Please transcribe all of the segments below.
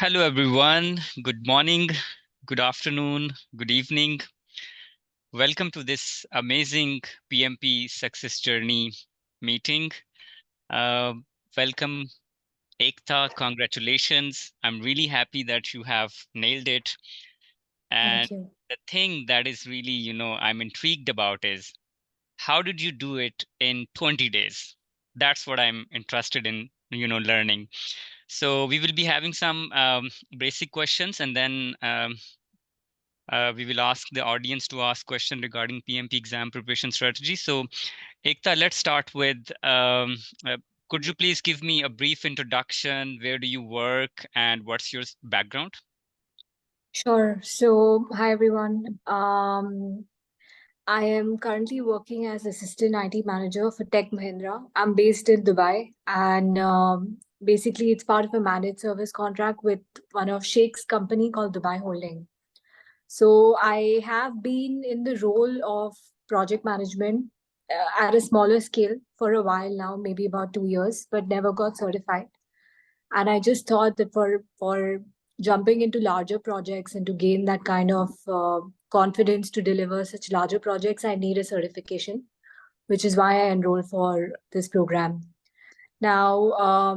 Hello, everyone. Good morning, good afternoon, good evening. Welcome to this amazing PMP success journey meeting. Uh, Welcome, Ekta. Congratulations. I'm really happy that you have nailed it. And Thank you. the thing that is really, I'm intrigued about is how did you do it in 20 days? That's what I'm interested in, learning. So we will be having some basic questions, and then we will ask the audience to ask question regarding PMP exam preparation strategy. So, Ekta, let's start with, could you please give me a brief introduction? Where do you work and what's your background? Sure. So, hi everyone. I am currently working as assistant IT manager for Tech Mahindra. I'm based in Dubai, and basically, it's part of a managed service contract with one of Sheikh's company called Dubai Holding. So, I have been in the role of project management at a smaller scale for a while now, maybe about 2 years, but never got certified. And I just thought that for jumping into larger projects and to gain that kind of confidence to deliver such larger projects, I need a certification, which is why I enrolled for this program. Now,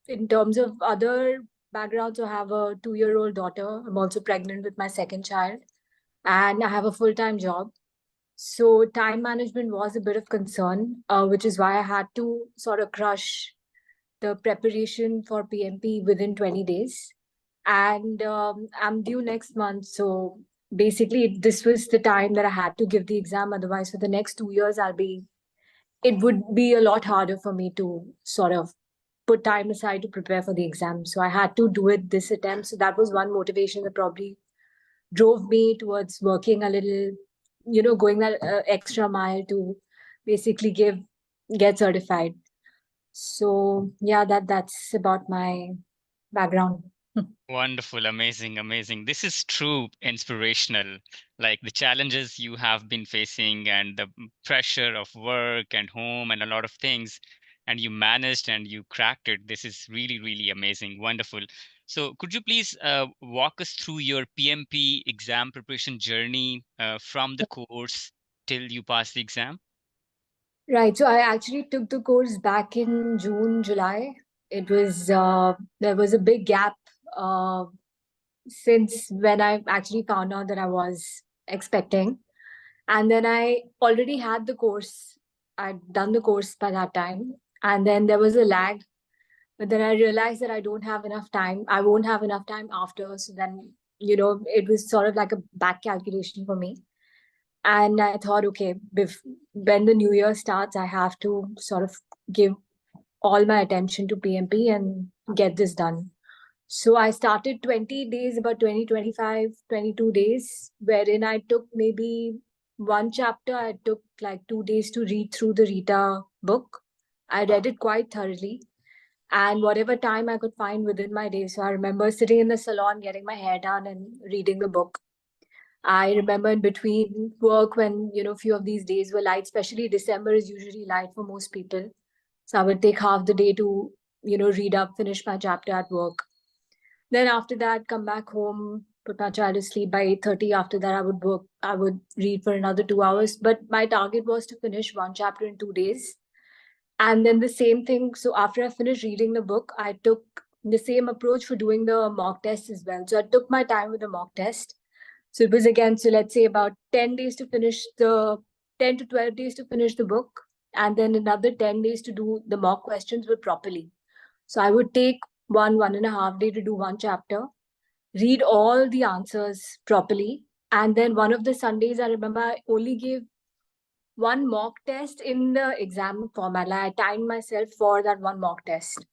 in terms of other backgrounds, I have a 2-year-old daughter. I'm also pregnant with my second child, and I have a full-time job. So time management was a bit of concern, which is why I had to sort of crush the preparation for PMP within 20 days. And I'm due next month. So basically, this was the time that I had to give the exam. Otherwise, for the next 2 years, it would be a lot harder for me to sort of put time aside to prepare for the exam. So I had to do it this attempt. So that was one motivation that probably drove me towards working a little, going that extra mile to basically get certified. So yeah, that's about my background. Wonderful, amazing, amazing. This is true inspirational. Like the challenges you have been facing and the pressure of work and home and a lot of things, and you managed and you cracked it. This is really, really amazing. Wonderful. So, could you please walk us through your PMP exam preparation journey from the course till you pass the exam? Right. So I actually took the course back in June, July. It was there was a big gap uh, since when I actually found out that I was expecting, and then I already had the course. I'd done the course by that time, and then there was a lag. But then I realized that I don't have enough time. I won't have enough time after. So then, it was sort of like a back calculation for me. And I thought, okay, when the new year starts, I have to sort of give all my attention to PMP and get this done. So I started 20 days, about 20, 25, 22 days, wherein I took maybe one chapter. I took like 2 days to read through the Rita book. I read it quite thoroughly and whatever time I could find within my day. So I remember sitting in the salon, getting my hair done and reading the book. I remember in between work when, few of these days were light, especially December is usually light for most people. So I would take half the day to, read up, finish my chapter at work. Then after that, come back home, put my child to sleep by 8:30. After that, I would work, I would read for another 2 hours. But my target was to finish one chapter in 2 days. And then the same thing. So after I finished reading the book, I took the same approach for doing the mock test as well. So I took my time with the mock test. So it was again, so let's say about 10 days to finish the 10 to 12 days to finish the book, and then another 10 days to do the mock questions but properly. So I would take 1.5 day to do one chapter, read all the answers properly. And then one of the Sundays, I remember I only gave one mock test in the exam format. Like I timed myself for that one mock test.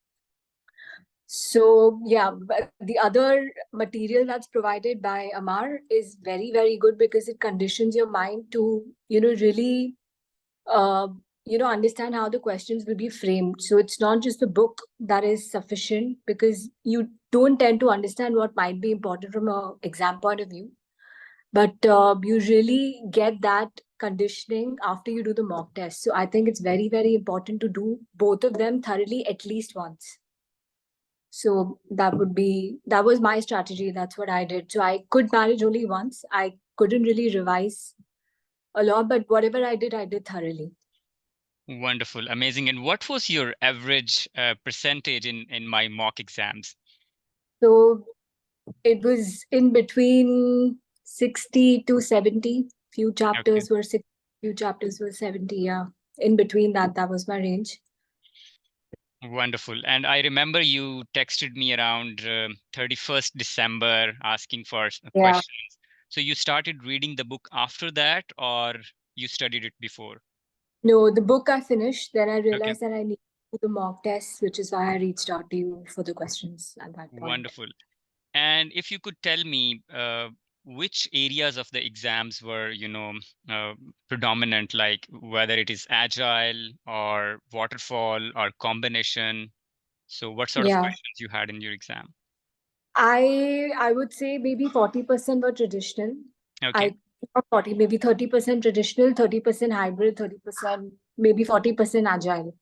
So yeah, but the other material that's provided by Amar is very, very good because it conditions your mind to, really, uh, understand how the questions will be framed. So it's not just the book that is sufficient because you don't tend to understand what might be important from a exam point of view. But you really get that conditioning after you do the mock test. So I think it's very, very important to do both of them thoroughly at least once. So that was my strategy. That's what I did. So I could manage only once. I couldn't really revise a lot, but whatever I did thoroughly. Wonderful, amazing. And what was your average percentage in my mock exams? So it was in between 60 to 70. Few Okay. chapters were 60, few chapters were 70. Yeah. In between that was my range. Wonderful. And I remember you texted me around 31st December asking for Yeah. questions. So you started reading the book after that, or you studied it before? No, the book I finished, then I Okay, realized that I need to do the mock tests, which is why I reached out to you for the questions at that point. wonderful. And if you could tell me which areas of the exams were, predominant, like whether it is agile or waterfall or combination. So what sort of Yeah. questions you had in your exam? I would say maybe 40% were traditional. Okay, I not 40, maybe 30% traditional, 30% hybrid, 30%, maybe 40% agile.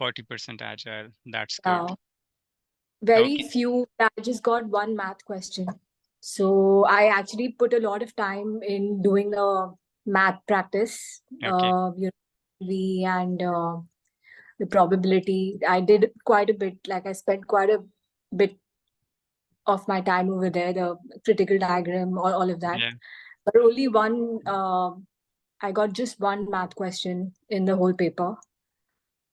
40% agile. That's good. Yeah. Very Okay, few. I just got one math question. So I actually put a lot of time in doing the math practice, okay. V and the probability. I did quite a bit. Like I spent quite a bit of my time over there, the critical diagram, all of that. Yeah. But only one, I got just one math question in the whole paper.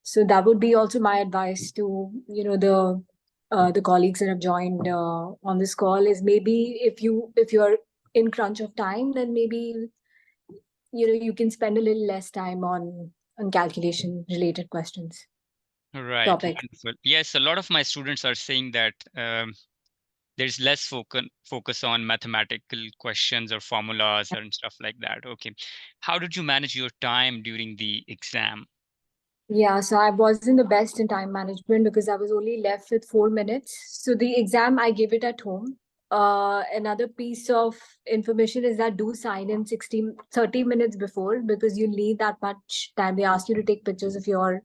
So that would be also my advice to, the colleagues that have joined on this call is maybe if you're in crunch of time, then maybe you can spend a little less time on calculation related questions Right, topics. wonderful. Yes, a lot of my students are saying that there's less focus on mathematical questions or formulas and stuff like that. Okay. How did you manage your time during the exam? Yeah, so I wasn't the best in time management because I was only left with 4 minutes. So the exam I gave it at home. Another piece of information is that do sign in 30 minutes before because you need that much time. They ask you to take pictures of your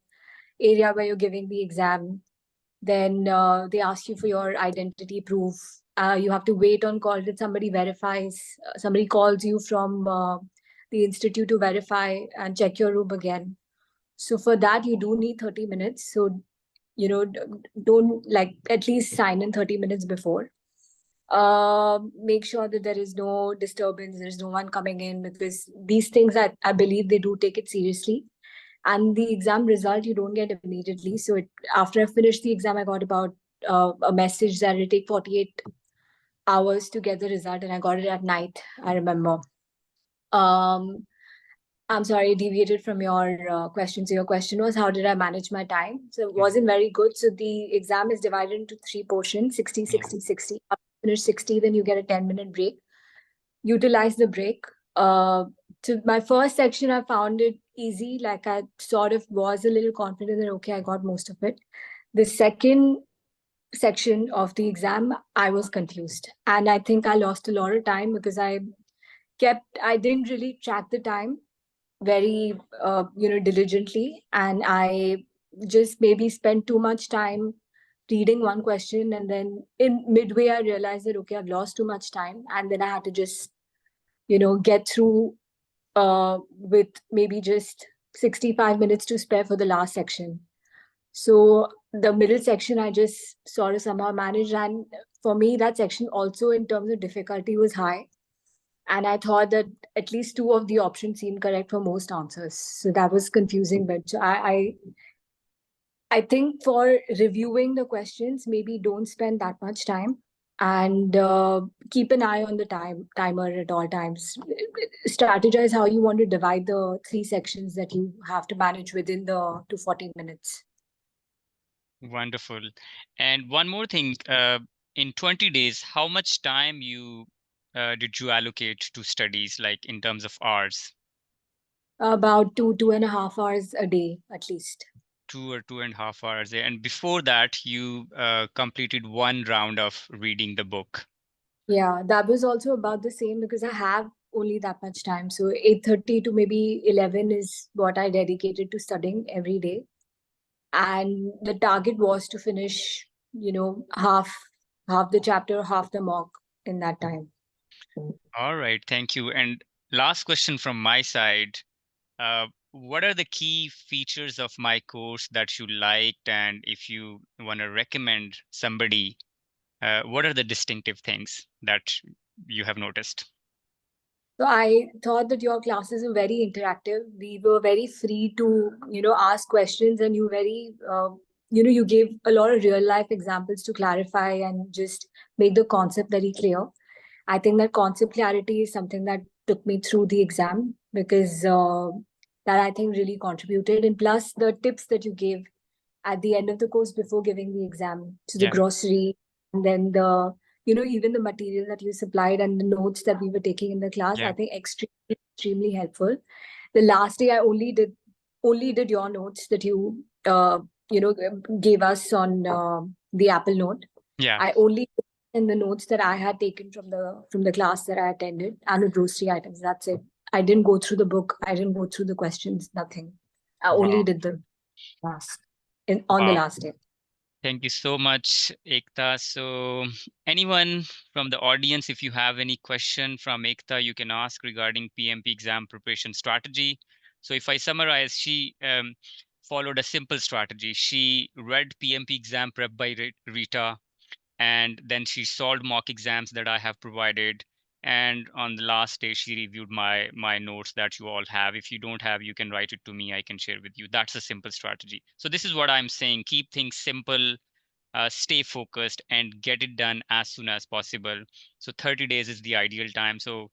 area where you're giving the exam. Then they ask you for your identity proof. You have to wait on call till somebody verifies. Somebody calls you from the institute to verify and check your room again. So for that, you do need 30 minutes. So, don't like at least sign in 30 minutes before. Make sure that there is no disturbance, there's no one coming in because these things I believe they do take it seriously. And the exam result you don't get immediately. So after I finished the exam, I got about a message that it'll take 48 hours to get the result, and I got it at night, I remember. Um, I'm sorry, deviated from your question. So your question was, how did I manage my time? So it Mhm. wasn't very good. So the exam is divided into three portions, 60, Yeah. 60, 60. After you finish 60, then you get a 10-minute break. Utilize the break. So my first section, I found it easy. Like I sort of was a little confident that, okay, I got most of it. The second section of the exam, I was confused. And I think I lost a lot of time because I didn't really track the time very diligently, and I just maybe spent too much time reading one question, and then in midway I realized that, okay, I've lost too much time, and then I had to just get through with maybe just 65 minutes to spare for the last section. So the middle section I just sort of somehow managed, and for me that section also in terms of difficulty was high, and I thought that at least two of the options seemed correct for most answers. So that was confusing. But I think for reviewing the questions, maybe don't spend that much time, and keep an eye on the timer at all times. Strategize how you want to divide the three sections that you have to manage within the 240 minutes. Wonderful. And one more thing, in 20 days, how much time you did you allocate to studies, like in terms of hours? About 2.5 hours a day at least. 2 or 2.5 hours. And before that, you completed one round of reading the book. Yeah, that was also about the same because I have only that much time. So 8:30 to maybe 11 is what I dedicated to studying every day. And the target was to finish half the chapter, half the mock in that time. All right, thank you. And last question from my side. What are the key features of my course that you liked? And if you want to recommend somebody, what are the distinctive things that you have noticed? So I thought that your classes were very interactive. We were very free to, ask questions, and you gave a lot of real life examples to clarify and just make the concept very clear. I think that concept clarity is something that took me through the exam, because that I think really contributed. And plus the tips that you gave at the end of the course before giving the exam, to the Yeah, grocery, and then even the material that you supplied and the notes that we were taking in the class, yeah, I think extremely helpful. The last day I only did your notes that you gave us on the Apple Note. yeah. I only in the notes that I had taken from the class that I attended, and the grocery items. That's it. I didn't go through the book. I didn't go through the questions. Nothing. I only Wow, did the class on the wow. last day. Thank you so much, Ekta. So, anyone from the audience, if you have any question from Ekta, you can ask regarding PMP exam preparation strategy. So, if I summarize, she followed a simple strategy. She read PMP exam prep by Rita, and then she solved mock exams that I have provided. And on the last day, she reviewed my notes that you all have. If you don't have, you can write it to me. I can share with you. That's a simple strategy. So this is what I'm saying. Keep things simple, stay focused, and get it done as soon as possible. So 30 days is the ideal time. So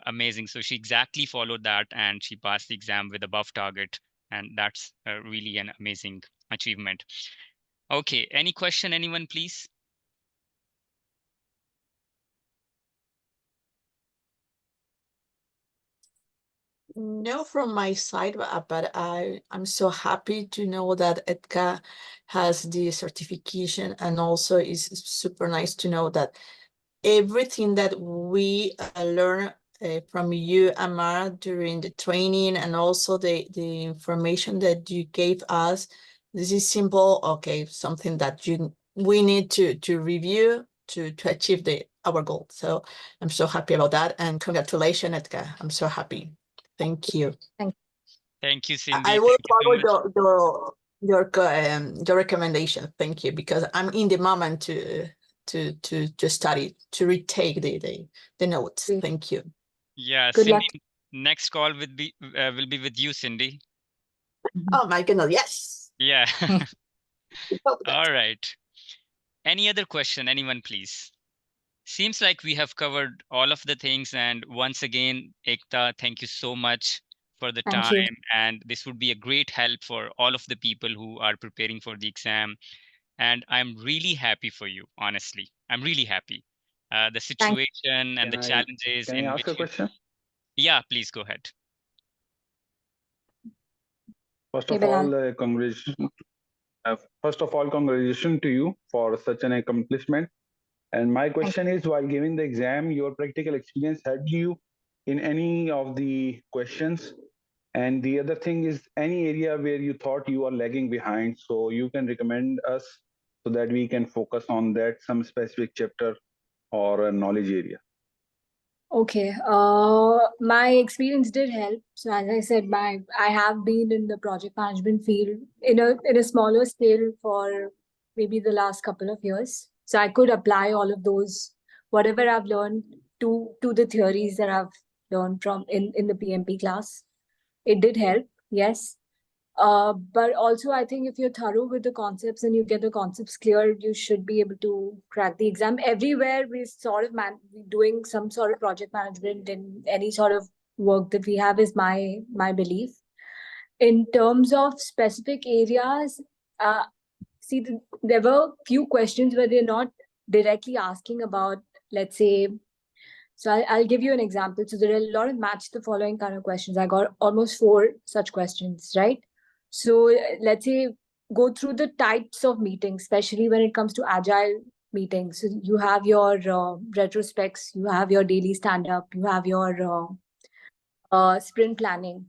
amazing. So she exactly followed that, and she passed the exam with above target. And that's really an amazing achievement. Okay. Any question, anyone, please? No, from my side, but I'm so happy to know that Etka has the certification, and also is super nice to know that everything that we learn from you, Amar, during the training, and also the information that you gave us, this is simple. Okay, something that we need to review to achieve our goal. So I'm so happy about that, and congratulations, Etka. I'm so happy. Thank you. Thank Thank you, I Cindy. will Thank you so follow much. your recommendation. Thank you, because I'm in the moment to study, to retake the notes. you. Thank you. Yeah, Good luck. Cindy, next call will be with you, Cindy. Oh my goodness, yes. Yeah. Hope that. All right. Any other question, anyone, please? Seems like we have covered all of the things. And once again, Ekta, thank you so much for the Thank you. time. And this would be a great help for all of the people who are preparing for the exam. And I'm really happy for you, honestly. I'm really happy. The Thank situation and Can the I challenges can I in ask a which you. question? Yeah, please go ahead. First you, of all, Bilal. congratulations. First of all, congratulations to you for such an accomplishment. And my Thank question is, while giving the exam, your practical experience helped you in any of the questions? And the other thing is, any area where you thought you are lagging behind, so you can recommend us so that we can focus on that some specific chapter or a knowledge area. Okay. My experience did help. So as I said, I have been in the project management field in a smaller scale for maybe the last couple of years. So I could apply all of those, whatever I've learned, to the theories that I've learned from in the PMP class. It did help, yes. But also, I think if you're thorough with the concepts and you get the concepts clear, you should be able to crack the exam. Everywhere we sort of doing some sort of project management in any sort of work that we have is my belief. In terms of specific areas, see, there were few questions where they're not directly asking about, let's say, so I'll give you an example. So there are a lot of match the following kind of questions. I got almost 4 such questions, right? So let's say go through the types of meetings, especially when it comes to agile meetings. So you have your retrospects, you have your daily stand up, you have your sprint planning,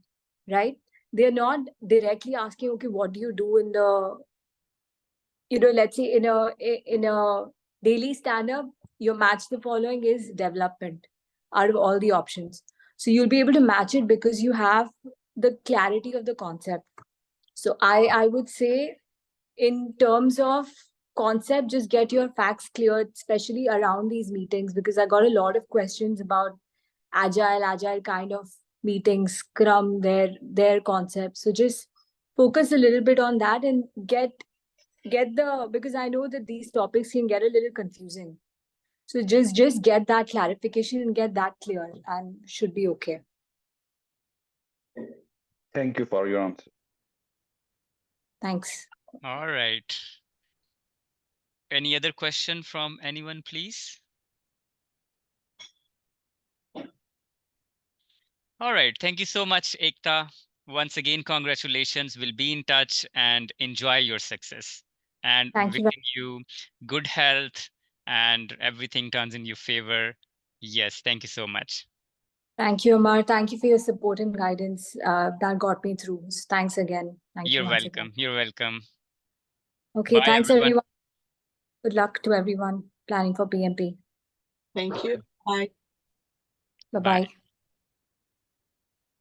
right? They're not directly asking, okay, what do you do let's say in a daily stand-up, your match the following is development out of all the options. So you'll be able to match it because you have the clarity of the concept. So I would say, in terms of concept, just get your facts cleared, especially around these meetings, because I got a lot of questions about agile kind of meetings, Scrum, their concepts. So just focus a little bit on that and get the, because I know that these topics can get a little confusing. So just get that clarification and get that clear, and should be okay. Thank you for your answer. Thanks. All right. Any other question from anyone, please? All right. Thank you so much, Ekta. Once again, congratulations. We'll be in touch and enjoy your success. And Thank you. wishing you good health and everything turns in your favor. Yes, thank you so much. Thank you, Amar. Thank you for your support and guidance. That got me through. So thanks again. Thank you You're once welcome. again. You're welcome. Okay, Bye, thanks everyone. everyone. Good luck to everyone planning for PMP. Thank you. Bye. Bye-bye. Bye.